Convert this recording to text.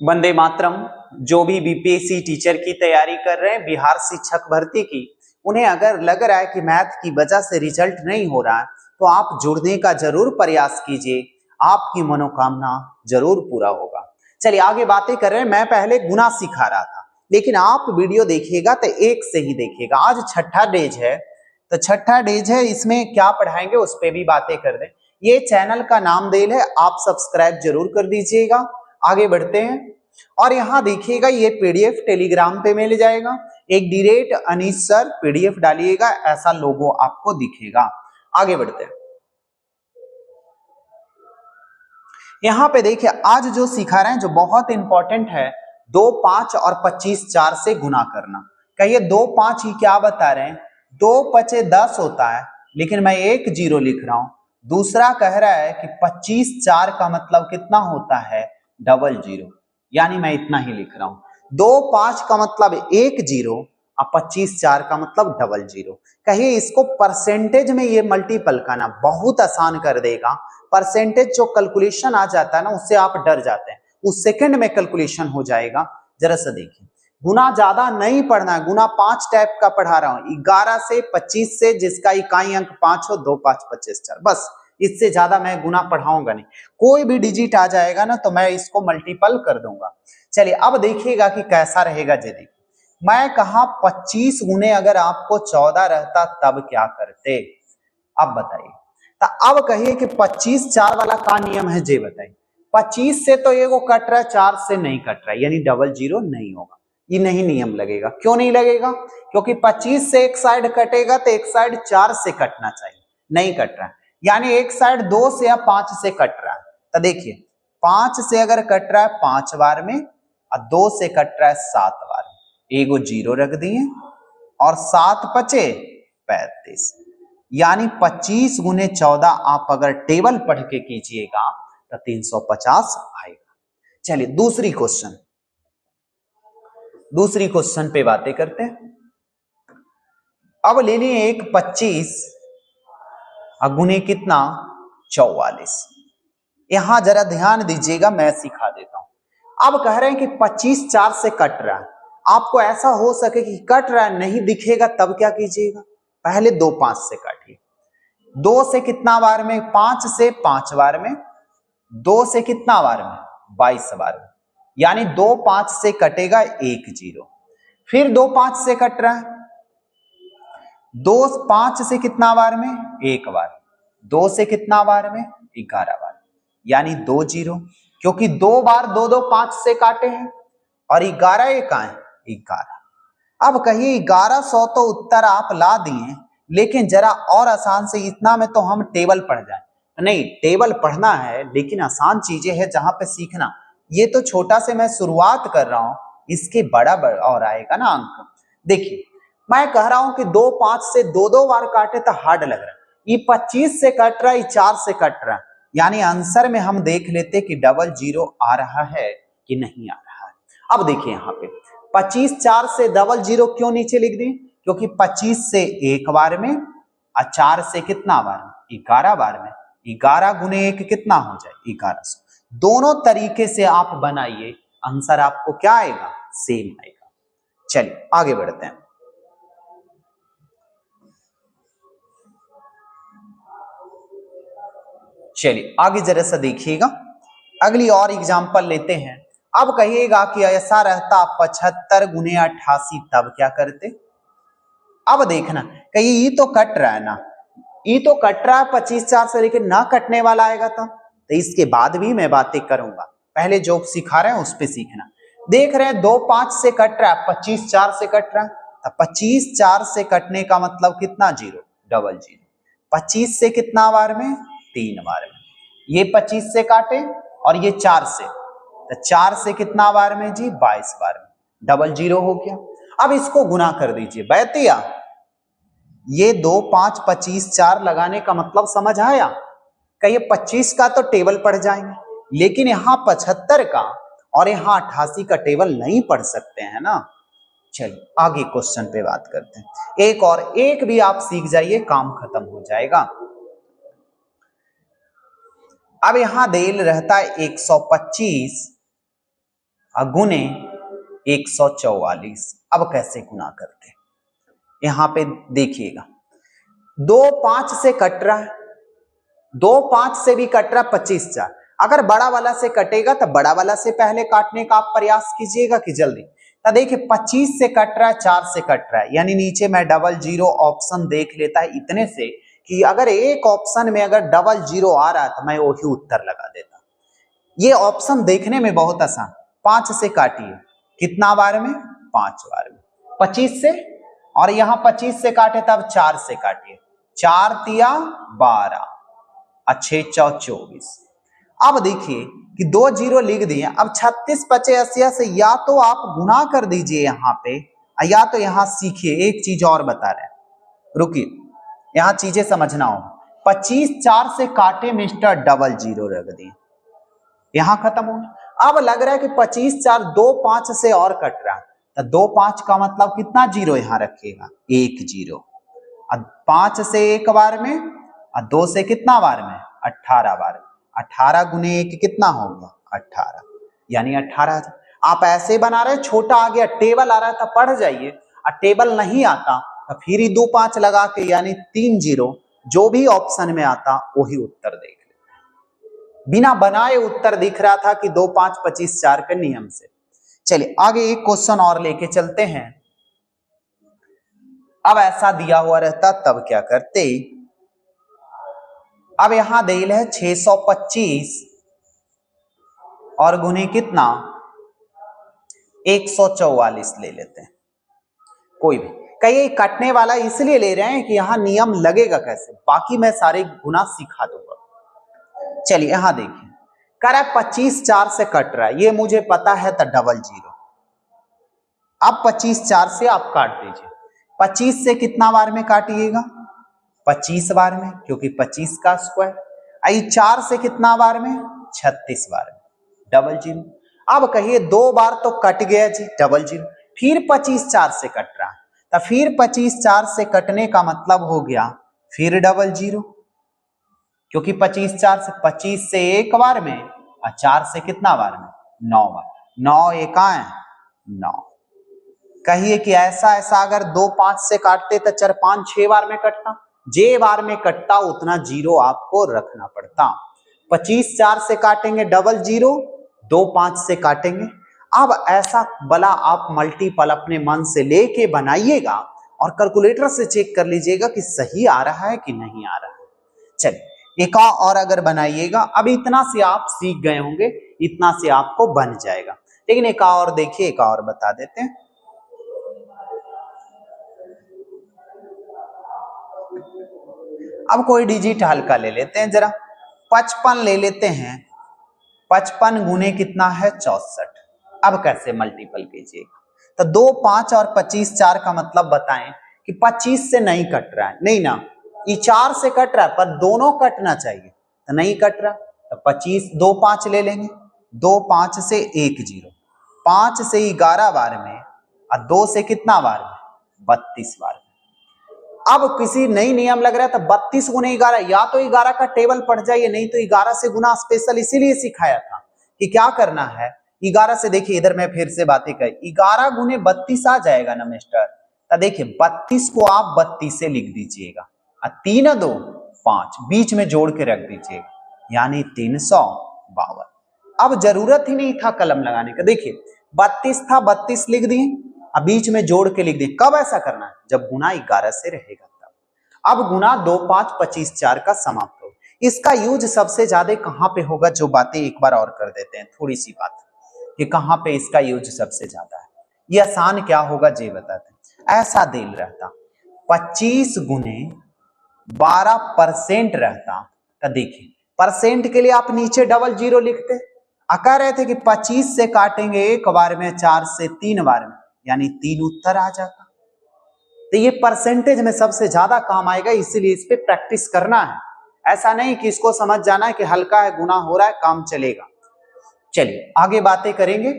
वंदे मातरम। जो भी BPSC teacher की तैयारी कर रहे हैं, बिहार शिक्षक भर्ती की, उन्हें अगर लग रहा है कि मैथ की वजह से रिजल्ट नहीं हो रहा है, तो आप जुड़ने का जरूर प्रयास कीजिए, आपकी मनोकामना जरूर पूरा होगा। चलिए आगे बातें कर रहे हैं। मैं पहले गुना सिखा रहा था, लेकिन आप वीडियो देखिएगा तो एक से ही देखिएगा। आज छठा डेज है, तो छठा डेज है, इसमें क्या पढ़ाएंगे उस पर भी बातें कर दें। ये चैनल का नाम देल है, आप सब्सक्राइब जरूर कर दीजिएगा। आगे बढ़ते हैं और यहाँ देखिएगा, ये पीडीएफ टेलीग्राम पे मिल जाएगा। एक अनीश सर पीडीएफ डालिएगा, ऐसा लोगो आपको दिखेगा। आगे बढ़ते हैं। यहाँ पे देखिए, आज जो सिखा रहे हैं, जो बहुत इंपॉर्टेंट है, 2, 5 और 25 4 से गुना करना। कहिए 2, 5 ही क्या बता रहे हैं? 2 5 10 होता है, लेकिन मैं 1 0 लिख रहा हूं। दूसरा कह रहा है कि 25 4 का मतलब कितना होता है? 00, यानी मैं इतना ही लिख रहा हूं। 2 5 का मतलब 1 0 और 25 4 का मतलब 00। कहिए इसको परसेंटेज में ये मल्टीपल करना बहुत आसान कर देगा। परसेंटेज जो कैलकुलेशन आ जाता है ना, उससे आप डर जाते हैं, उस सेकंड में कैलकुलेशन हो जाएगा। जरा सा देखिए, गुना ज्यादा नहीं पढ़ना है, गुना 5 टाइप का पढ़ा रहा हूं। 11 से 25 से, जिसका इकाई अंक 5 हो, 2 5 25 4, बस इससे ज्यादा मैं गुना पढ़ाऊंगा नहीं। कोई भी डिजिट आ जाएगा ना, तो मैं इसको मल्टीपल कर दूंगा। चलिए अब देखिएगा कि कैसा रहेगा। यदि मैं कहा 25 गुने अगर आपको 14 रहता तब क्या करते? अब बताइए। तो अब कहिए कि 25 4 वाला का नियम है, जे बताइए। 25 से तो ये वो कट रहा है, 4 से नहीं कट रहा है, यानी 00 नहीं होगा। ये नहीं नियम लगेगा। क्यों नहीं लगेगा? क्योंकि 25 से एक साइड कटेगा तो एक साइड 4 से कटना चाहिए, नहीं कट रहा है। यानी एक साइड 2 से या 5 से कट रहा है। तो देखिए, 5 से अगर कट रहा है 5 बार में और 2 से कट रहा है 7 बार में, एगो 0 रख दिए और 7 5 35, यानी 25 गुने 14 आप अगर टेबल पढ़ के कीजिएगा तो 350 आएगा। चलिए दूसरी क्वेश्चन पे बातें करते हैं। अब ले लिए एक 25 गुने कितना? 44। यहां जरा ध्यान दीजिएगा, मैं सिखा देता हूं। अब कह रहे हैं कि 25 4 से कट रहा है। आपको ऐसा हो सके कि कट रहा है नहीं दिखेगा, तब क्या कीजिएगा? पहले 2 5 से काटिए। 2 से कितना बार में? 5 से 5 बार में। 2 से कितना बार में? 22 बार में, यानी 2 5 से कटेगा 1 0। फिर 2 5 से कट रहा है। 2 5 से कितना बार में? 1 बार। 2 से कितना बार में? 11 बार, यानी 2 0। क्योंकि 2 बार 2 2 5 से काटे हैं और 11 एक आए 11। अब कहिए 1100 तो उत्तर आप ला दिए, लेकिन जरा और आसान से, इतना में तो हम टेबल पढ़ जाए। नहीं, टेबल पढ़ना है, लेकिन आसान चीजें हैं जहां पे सीखना। ये तो छोटा से मैं शुरुआत कर रहा हूं, इसके बड़ा और आएगा ना अंक। देखिए, मैं कह रहा हूं कि 2 5 से 2 2 बार काटे तो हार्ड लग रहा है। ये 25 से कट रहा है, 4 से कट रहा है, यानी आंसर में हम देख लेते कि 00 आ रहा है कि नहीं आ रहा है। अब देखिए यहाँ पे 25 4 से 00 क्यों नीचे लिख दी? क्योंकि 25 से 1 बार में और 4 से कितना बार में? 11 बार में। 11 गुने 1 कितना हो जाए? 1100। दोनों तरीके से आप बनाइए, आंसर आपको क्या आएगा? सेम आएगा। चलिए आगे बढ़ते हैं। चलिए आगे जरा सा देखिएगा, अगली और एग्जांपल लेते हैं। अब कहिएगा कि ऐसा रहता 75 गुने 88 तब क्या करते? अब देखना, कहिए ये तो कट रहा है ना, ये तो कट रहा है 25 4 से, लेकिन ना कटने वाला आएगा तो इसके बाद भी मैं बातें करूंगा। पहले जो सिखा रहे हैं उस पर सीखना। देख रहे हैं 2 5 से कट रहा है, 25 4 से कट रहा है, तो 25 4 से कटने का मतलब कितना? 0 00। 25 से कितना बार में? 3 बार में। ये 25 से काटे और ये 4 से, तो 4 से कितना बार में जी? 22 बार में। 00 हो गया। अब इसको गुना कर दीजिए बैतिया। ये 2 5 25 4 लगाने का मतलब समझ आया? कहिए 25 का तो टेबल पढ़ जाएंगे, लेकिन यहाँ 75 का और यहाँ 88 का टेबल नहीं पढ़ सकते हैं ना। चलिए आगे क्वेश्चन पे बात करते हैं। एक भी आप सीख जाइए, काम खत्म हो जाएगा। अब यहां देल रहता है 125 गुने 144। अब कैसे गुना करते, यहां पे देखिएगा 2 5 से कट रहा है, 2 5 से भी कट रहा, 25 4। अगर बड़ा वाला से कटेगा तो बड़ा वाला से पहले काटने का आप प्रयास कीजिएगा कि जल्दी। तो देखिए 25 से कट रहा है, 4 से कट रहा है, यानी नीचे मैं डबल जीरो ऑप्शन देख लेता है इतने से कि अगर एक ऑप्शन में अगर डबल जीरो आ रहा है तो मैं वही उत्तर लगा देता। ये ऑप्शन देखने में बहुत आसान। 5 से काटिए, कितना बार में, 5 बार में, 25 से, और यहां 25 से काटे तब 4 से काटिए, 4 तिया 12 और 6 चौ 24। अब देखिए कि 2 जीरो लिख दिए। अब 36 पचे 80 से या तो आप गुना कर दीजिए यहां पे, या तो यहां सीखिए एक चीज और बता रहे हैं, रुकिए यहां चीजें समझना हो। 25 4 से काटे मिस्टर, डबल जीरो रख दिए, यहां खत्म हो गया। अब लग रहा है कि 25 4 2 5 से और कट रहा है, तो 2 5 का मतलब कितना जीरो यहां रखिएगा, 1 जीरो। अब 5 से एक बार में और 2 से कितना बार में, 18 बार में। 18 गुने 1 कितना हो गया, 18, यानी 18। आप ऐसे बना रहे, छोटा आ गया, टेबल आ रहा था पढ़ जाइए, और टेबल नहीं आता तो फिर ही 2 5 लगा के, यानी 3 जीरो, जो भी ऑप्शन में आता वही उत्तर देख ले। बिना बनाए उत्तर दिख रहा था कि 2 5 25 4 के नियम से। चलिए आगे एक क्वेश्चन और लेके चलते हैं। अब ऐसा दिया हुआ रहता तब क्या करते, अब यहां देल है 625 और गुने कितना, 144 ले लेते हैं, कोई भी। कहीं कटने वाला इसलिए ले रहे हैं कि यहां नियम लगेगा कैसे, बाकी मैं सारे गुना सिखा दूंगा। चलिए यहां देखिए, कह रहा है 25 4 से कट रहा है, ये मुझे पता है, तो डबल जीरो। अब 25 4 से आप काट दीजिए, 25 से कितना बार में काटिएगा, 25 बार में, क्योंकि 25 का स्क्वायर। आई 4 से कितना बार में, 36 बार में, डबल जीरो। अब कहिए 2 बार तो कट गया जी, डबल जीरो। फिर 25 4 से कट रहा है, तो फिर 25 4 से कटने का मतलब हो गया फिर डबल जीरो, क्योंकि 25 4 से, 25 से एक बार में और 4 से कितना बार में, 9 बार, 9 एकाएं 9। कहिए कि ऐसा ऐसा अगर 2 5 से काटते तो 4 5 6 बार में कटता, जे बार में कटता उतना जीरो आपको रखना पड़ता। 25 4 से काटेंगे डबल जीरो, 2 5 से काटेंगे। अब ऐसा वाला आप मल्टीपल अपने मन से लेके बनाइएगा और कैलकुलेटर से चेक कर लीजिएगा कि सही आ रहा है कि नहीं आ रहा है। चलिए एक और अगर बनाइएगा, अब इतना से आप सीख गए होंगे, इतना से आपको बन जाएगा। लेकिन एक और देखिए, एक और बता देते हैं। अब कोई डिजिट हल्का ले लेते हैं जरा, 55 ले लेते हैं। 55 गुने कितना है, 64। अब कैसे मल्टीपल कीजिएगा, तो 2 5 और 25 4 का मतलब बताएं कि 25 से नहीं कट रहा है, नहीं ना, ये 4 से कट रहा है, पर दोनों कटना चाहिए, तो नहीं कट रहा, तो 25 2 5 ले लेंगे, 2 5 से 1 जीरो, 5 से 11 बार में और 2 से कितना बार में, 32 बार में। अब किसी नई नियम लग रहा है तो 32 गुने 11, या तो 11 का टेबल पढ़ जाइए, नहीं तो 11 से गुना स्पेशल इसीलिए सिखाया था कि क्या करना है। 11 से देखिए, इधर मैं फिर से बातें कही, 11 गुने 32 आ जाएगा ना मिस्टर, तो देखिए 32 को आप 32 से लिख दीजिएगा, 3 2 5 बीच में जोड़ के रख दीजिएगा, यानी 352। अब जरूरत ही नहीं था कलम लगाने का, देखिए 32 था, 32 लिख दिए, अब बीच में जोड़ के लिख दिए। कब ऐसा करना है, जब गुना 11 से रहेगा तब। अब गुना 2 5 25 4 का समाप्त हो। इसका यूज सबसे ज्यादा कहां पे होगा, जो बातें एक बार और कर देते हैं, थोड़ी सी बात कि कहां पे इसका यूज सबसे ज्यादा है। ये आसान क्या होगा जी बताते हैं। ऐसा दिल रहता 25 गुने 12% रहता, तो देखिए परसेंट के लिए आप नीचे डबल जीरो लिखते, कह रहे थे कि 25 से काटेंगे एक बार में, 4 से 3 बार में, यानी 3 उत्तर आ जाता। तो ये परसेंटेज में सबसे ज्यादा काम आएगा, इसीलिए इस पे प्रैक्टिस करना है। ऐसा नहीं कि इसको समझ जाना है कि हल्का है, गुना हो रहा है, काम चलेगा। चलिए आगे बातें करेंगे।